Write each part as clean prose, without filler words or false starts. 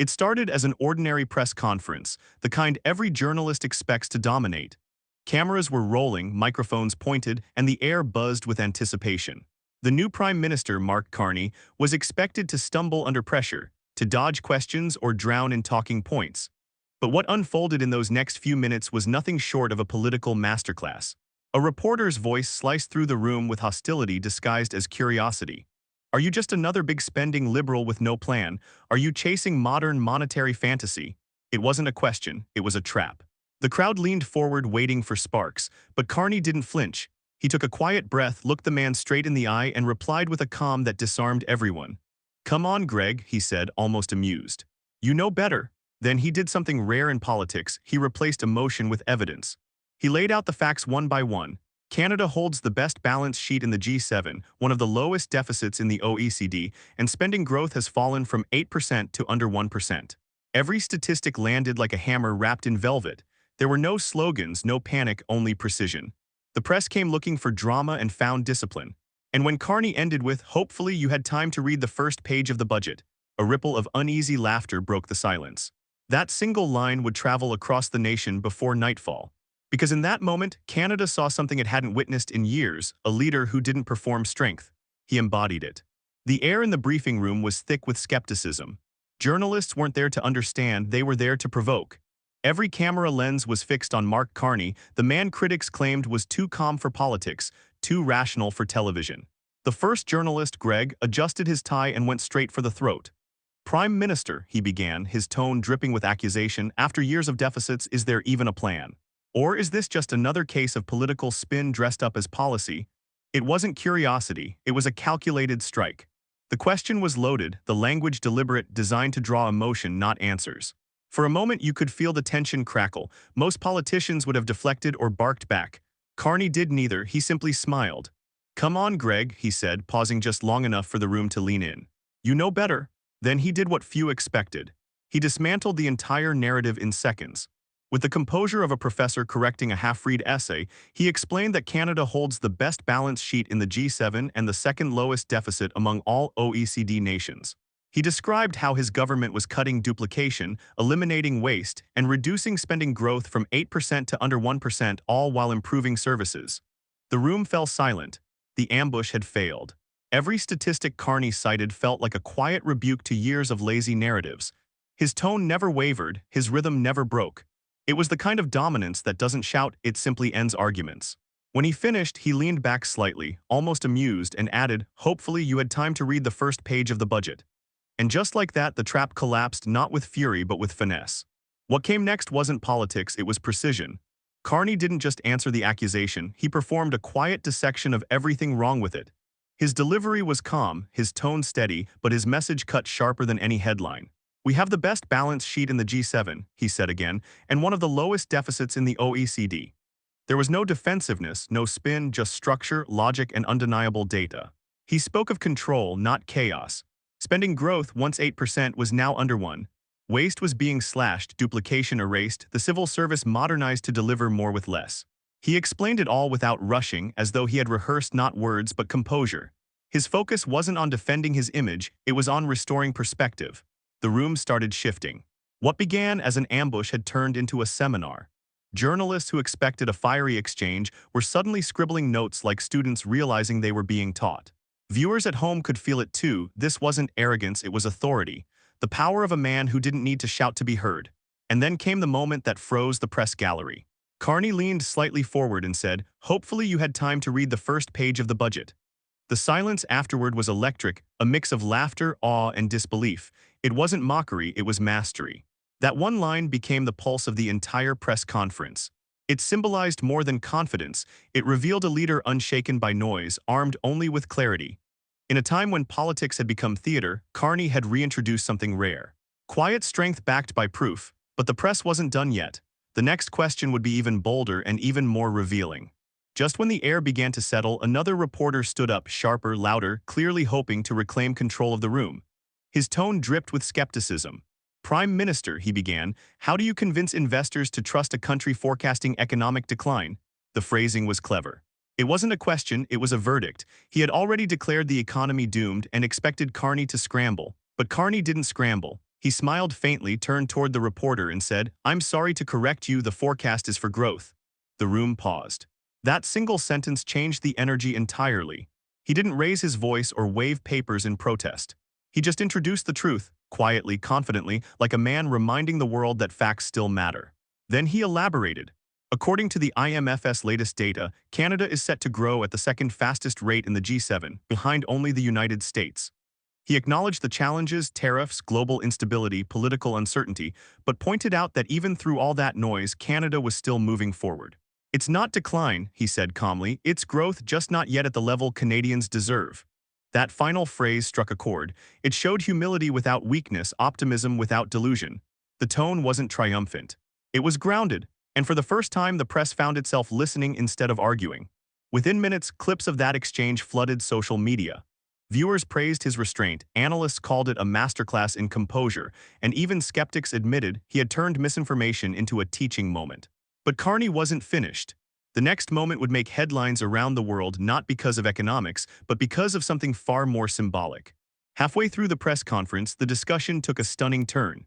It started as an ordinary press conference, the kind every journalist expects to dominate. Cameras were rolling, microphones pointed, and the air buzzed with anticipation. The new Prime Minister, Mark Carney, was expected to stumble under pressure, to dodge questions or drown in talking points. But what unfolded in those next few minutes was nothing short of a political masterclass. A reporter's voice sliced through the room with hostility disguised as curiosity. Are you just another big spending liberal with no plan? Are you chasing modern monetary fantasy? It wasn't a question, it was a trap. The crowd leaned forward waiting for sparks, but Carney didn't flinch. He took a quiet breath, looked the man straight in the eye, and replied with a calm that disarmed everyone. "Come on, Greg," he said, almost amused. "You know better." Then he did something rare in politics. He replaced emotion with evidence. He laid out the facts one by one. Canada holds the best balance sheet in the G7, one of the lowest deficits in the OECD, and spending growth has fallen from 8% to under 1%. Every statistic landed like a hammer wrapped in velvet. There were no slogans, no panic, only precision. The press came looking for drama and found discipline. And when Carney ended with, "Hopefully you had time to read the first page of the budget," a ripple of uneasy laughter broke the silence. That single line would travel across the nation before nightfall. Because in that moment, Canada saw something it hadn't witnessed in years, a leader who didn't perform strength. He embodied it. The air in the briefing room was thick with skepticism. Journalists weren't there to understand, they were there to provoke. Every camera lens was fixed on Mark Carney, the man critics claimed was too calm for politics, too rational for television. The first journalist, Greg, adjusted his tie and went straight for the throat. "Prime Minister," he began, his tone dripping with accusation, "after years of deficits, is there even a plan? Or is this just another case of political spin dressed up as policy?" It wasn't curiosity, it was a calculated strike. The question was loaded, the language deliberate, designed to draw emotion, not answers. For a moment you could feel the tension crackle. Most politicians would have deflected or barked back. Carney did neither, he simply smiled. "Come on, Greg," he said, pausing just long enough for the room to lean in. "You know better." Then he did what few expected. He dismantled the entire narrative in seconds. With the composure of a professor correcting a half-read essay, he explained that Canada holds the best balance sheet in the G7 and the second lowest deficit among all OECD nations. He described how his government was cutting duplication, eliminating waste, and reducing spending growth from 8% to under 1%, all while improving services. The room fell silent. The ambush had failed. Every statistic Carney cited felt like a quiet rebuke to years of lazy narratives. His tone never wavered, his rhythm never broke. It was the kind of dominance that doesn't shout, it simply ends arguments. When he finished, he leaned back slightly, almost amused, and added, "Hopefully you had time to read the first page of the budget." And just like that, the trap collapsed, not with fury but with finesse. What came next wasn't politics, it was precision. Carney didn't just answer the accusation, he performed a quiet dissection of everything wrong with it. His delivery was calm, his tone steady, but his message cut sharper than any headline. "We have the best balance sheet in the G7, he said again, and one of the lowest deficits in the OECD. There was no defensiveness, no spin, just structure, logic, and undeniable data. He spoke of control, not chaos. Spending growth, once 8%, was now under 1%. Waste was being slashed, duplication erased, the civil service modernized to deliver more with less. He explained it all without rushing, as though he had rehearsed not words but composure. His focus wasn't on defending his image, it was on restoring perspective. The room started shifting. What began as an ambush had turned into a seminar. Journalists who expected a fiery exchange were suddenly scribbling notes like students realizing they were being taught. Viewers at home could feel it too. This wasn't arrogance, it was authority. The power of a man who didn't need to shout to be heard. And then came the moment that froze the press gallery. Carney leaned slightly forward and said, "Hopefully you had time to read the first page of the budget." The silence afterward was electric, a mix of laughter, awe, and disbelief. It wasn't mockery, it was mastery. That one line became the pulse of the entire press conference. It symbolized more than confidence, it revealed a leader unshaken by noise, armed only with clarity. In a time when politics had become theater, Carney had reintroduced something rare. Quiet strength backed by proof, but the press wasn't done yet. The next question would be even bolder and even more revealing. Just when the air began to settle, another reporter stood up, sharper, louder, clearly hoping to reclaim control of the room. His tone dripped with skepticism. "Prime Minister," he began, "how do you convince investors to trust a country forecasting economic decline?" The phrasing was clever. It wasn't a question, it was a verdict. He had already declared the economy doomed and expected Carney to scramble. But Carney didn't scramble. He smiled faintly, turned toward the reporter and said, "I'm sorry to correct you, the forecast is for growth." The room paused. That single sentence changed the energy entirely. He didn't raise his voice or wave papers in protest. He just introduced the truth, quietly, confidently, like a man reminding the world that facts still matter. Then he elaborated. According to the IMF's latest data, Canada is set to grow at the second fastest rate in the G7, behind only the United States. He acknowledged the challenges, tariffs, global instability, political uncertainty, but pointed out that even through all that noise, Canada was still moving forward. "It's not decline," he said calmly, "it's growth, just not yet at the level Canadians deserve." That final phrase struck a chord. It showed humility without weakness, optimism without delusion. The tone wasn't triumphant. It was grounded, and for the first time the press found itself listening instead of arguing. Within minutes, clips of that exchange flooded social media. Viewers praised his restraint, analysts called it a masterclass in composure, and even skeptics admitted he had turned misinformation into a teaching moment. But Carney wasn't finished. The next moment would make headlines around the world not because of economics, but because of something far more symbolic. Halfway through the press conference, the discussion took a stunning turn.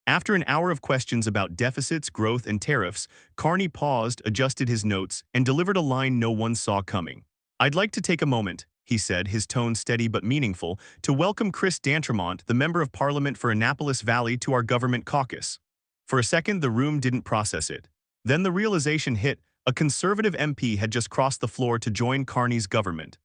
After an hour of questions about deficits, growth, and tariffs, Carney paused, adjusted his notes, and delivered a line no one saw coming. "I'd like to take a moment," he said, his tone steady but meaningful, "to welcome Chris D'Entremont, the Member of Parliament for Annapolis Valley, to our government caucus." For a second, the room didn't process it. Then the realization hit: a Conservative MP had just crossed the floor to join Carney's government.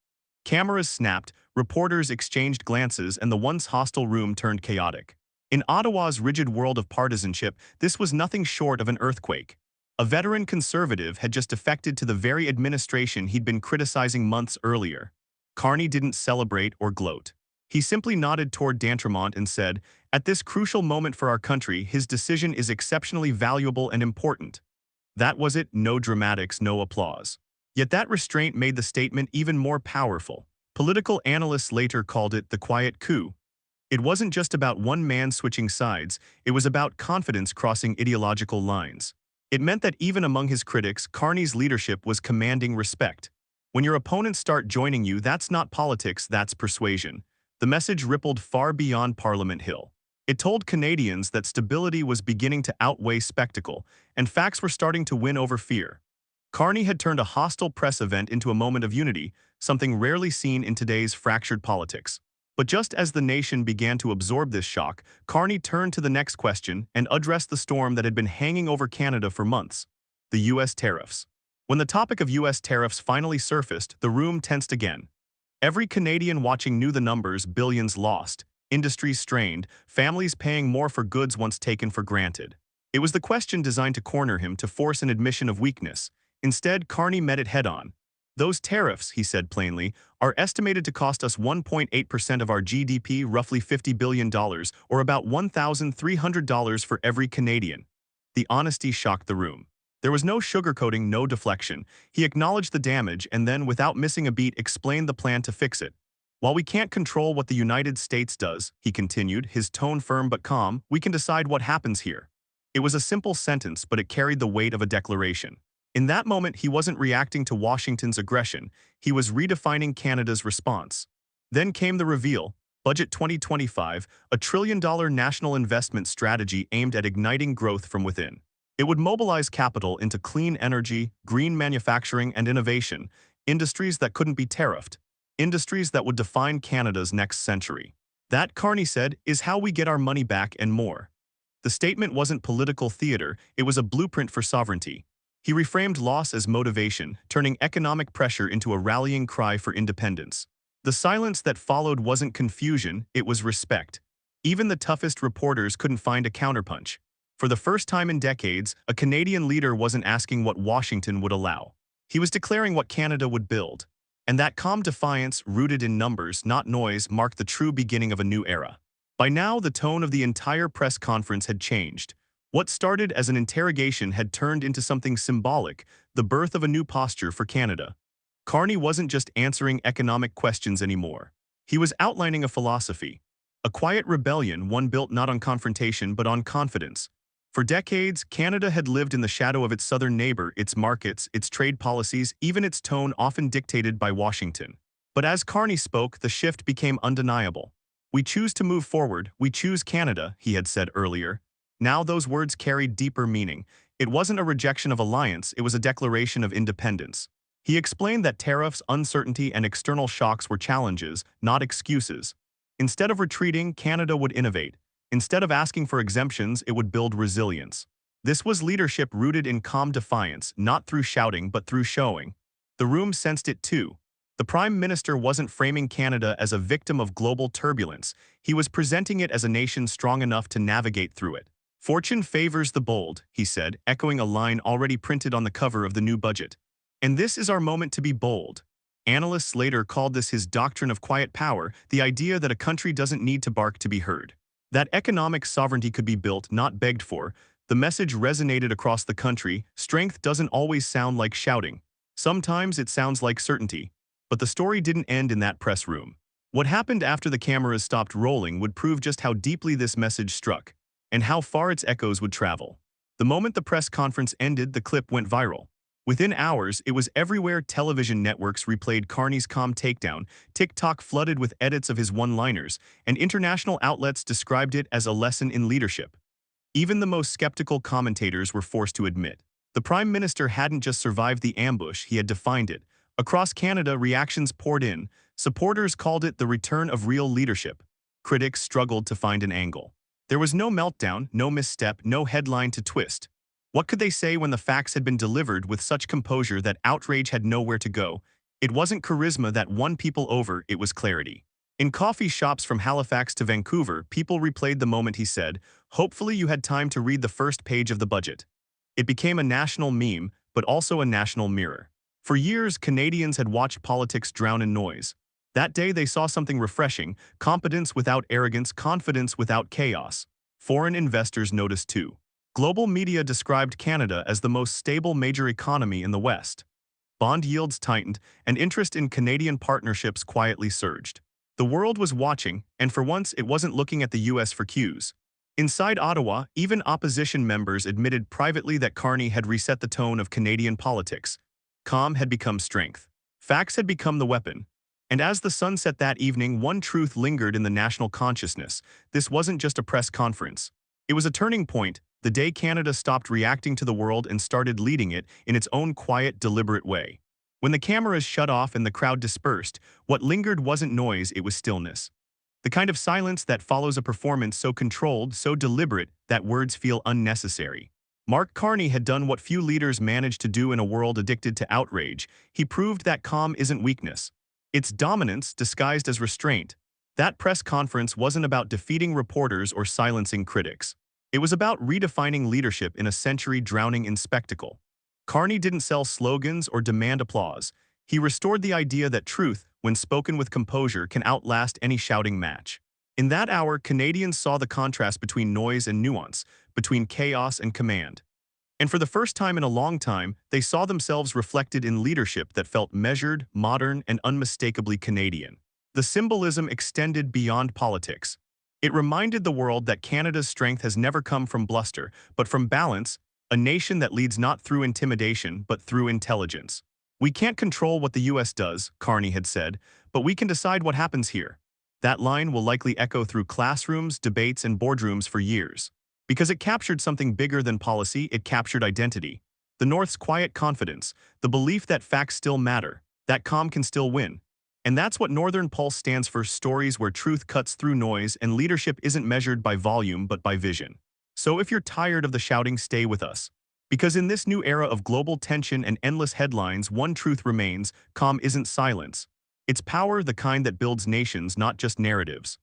Cameras snapped, reporters exchanged glances, and the once hostile room turned chaotic. In Ottawa's rigid world of partisanship, this was nothing short of an earthquake. A veteran Conservative had just defected to the very administration he'd been criticizing months earlier. Carney didn't celebrate or gloat. He simply nodded toward D'Entremont and said, "At this crucial moment for our country, his decision is exceptionally valuable and important." That was it, no dramatics, no applause. Yet that restraint made the statement even more powerful. Political analysts later called it the quiet coup. It wasn't just about one man switching sides, it was about confidence crossing ideological lines. It meant that even among his critics, Carney's leadership was commanding respect. When your opponents start joining you, that's not politics, that's persuasion. The message rippled far beyond Parliament Hill. It told Canadians that stability was beginning to outweigh spectacle, and facts were starting to win over fear. Carney had turned a hostile press event into a moment of unity, something rarely seen in today's fractured politics. But just as the nation began to absorb this shock, Carney turned to the next question and addressed the storm that had been hanging over Canada for months: the U.S. tariffs. When the topic of U.S. tariffs finally surfaced, the room tensed again. Every Canadian watching knew the numbers: billions lost, industries strained, families paying more for goods once taken for granted. It was the question designed to corner him, to force an admission of weakness. Instead, Carney met it head-on. "Those tariffs," he said plainly, "are estimated to cost us 1.8% of our GDP, roughly $50 billion, or about $1,300 for every Canadian." The honesty shocked the room. There was no sugarcoating, no deflection. He acknowledged the damage and then, without missing a beat, explained the plan to fix it. "While we can't control what the United States does," he continued, his tone firm but calm, "we can decide what happens here." It was a simple sentence, but it carried the weight of a declaration. In that moment, he wasn't reacting to Washington's aggression, he was redefining Canada's response. Then came the reveal: Budget 2025, a $1 trillion national investment strategy aimed at igniting growth from within. It would mobilize capital into clean energy, green manufacturing, and innovation, industries that couldn't be tariffed, industries that would define Canada's next century. That, Carney said, is how we get our money back and more. The statement wasn't political theater, it was a blueprint for sovereignty. He reframed loss as motivation, turning economic pressure into a rallying cry for independence. The silence that followed wasn't confusion, it was respect. Even the toughest reporters couldn't find a counterpunch. For the first time in decades, a Canadian leader wasn't asking what Washington would allow. He was declaring what Canada would build. And that calm defiance, rooted in numbers, not noise, marked the true beginning of a new era. By now, the tone of the entire press conference had changed. What started as an interrogation had turned into something symbolic: the birth of a new posture for Canada. Carney wasn't just answering economic questions anymore. He was outlining a philosophy. A quiet rebellion, one built not on confrontation but on confidence. For decades, Canada had lived in the shadow of its southern neighbor, its markets, its trade policies, even its tone often dictated by Washington. But as Carney spoke, the shift became undeniable. "We choose to move forward, we choose Canada," he had said earlier. Now those words carried deeper meaning. It wasn't a rejection of alliance, it was a declaration of independence. He explained that tariffs, uncertainty, and external shocks were challenges, not excuses. Instead of retreating, Canada would innovate. Instead of asking for exemptions, it would build resilience. This was leadership rooted in calm defiance, not through shouting but through showing. The room sensed it too. The Prime Minister wasn't framing Canada as a victim of global turbulence, he was presenting it as a nation strong enough to navigate through it. "Fortune favors the bold," he said, echoing a line already printed on the cover of the new budget. "And this is our moment to be bold." Analysts later called this his doctrine of quiet power, the idea that a country doesn't need to bark to be heard. That economic sovereignty could be built, not begged for. The message resonated across the country: strength doesn't always sound like shouting. Sometimes it sounds like certainty. But the story didn't end in that press room. What happened after the cameras stopped rolling would prove just how deeply this message struck, and how far its echoes would travel. The moment the press conference ended, the clip went viral. Within hours, it was everywhere. Television networks replayed Carney's calm takedown, TikTok flooded with edits of his one-liners, and international outlets described it as a lesson in leadership. Even the most skeptical commentators were forced to admit the Prime Minister hadn't just survived the ambush, he had defined it. Across Canada, reactions poured in. Supporters called it the return of real leadership. Critics struggled to find an angle. There was no meltdown, no misstep, no headline to twist. What could they say when the facts had been delivered with such composure that outrage had nowhere to go? It wasn't charisma that won people over, it was clarity. In coffee shops from Halifax to Vancouver, people replayed the moment he said, "Hopefully you had time to read the first page of the budget." It became a national meme, but also a national mirror. For years, Canadians had watched politics drown in noise. That day they saw something refreshing: competence without arrogance, confidence without chaos. Foreign investors noticed too. Global media described Canada as the most stable major economy in the West. Bond yields tightened, and interest in Canadian partnerships quietly surged. The world was watching, and for once it wasn't looking at the US for cues. Inside Ottawa, even opposition members admitted privately that Carney had reset the tone of Canadian politics. Calm had become strength. Facts had become the weapon. And as the sun set that evening, one truth lingered in the national consciousness: this wasn't just a press conference. It was a turning point, the day Canada stopped reacting to the world and started leading it in its own quiet, deliberate way. When the cameras shut off and the crowd dispersed, what lingered wasn't noise, it was stillness. The kind of silence that follows a performance so controlled, so deliberate, that words feel unnecessary. Mark Carney had done what few leaders manage to do in a world addicted to outrage. He proved that calm isn't weakness. It's dominance disguised as restraint. That press conference wasn't about defeating reporters or silencing critics. It was about redefining leadership in a century drowning in spectacle. Carney didn't sell slogans or demand applause. He restored the idea that truth, when spoken with composure, can outlast any shouting match. In that hour, Canadians saw the contrast between noise and nuance, between chaos and command. And for the first time in a long time, they saw themselves reflected in leadership that felt measured, modern, and unmistakably Canadian. The symbolism extended beyond politics. It reminded the world that Canada's strength has never come from bluster, but from balance, a nation that leads not through intimidation, but through intelligence. "We can't control what the US does," Carney had said, "but we can decide what happens here." That line will likely echo through classrooms, debates, and boardrooms for years. Because it captured something bigger than policy, it captured identity. The North's quiet confidence, the belief that facts still matter, that calm can still win. And that's what Northern Pulse stands for: stories where truth cuts through noise and leadership isn't measured by volume but by vision. So if you're tired of the shouting, stay with us. Because in this new era of global tension and endless headlines, one truth remains: calm isn't silence. It's power, the kind that builds nations, not just narratives.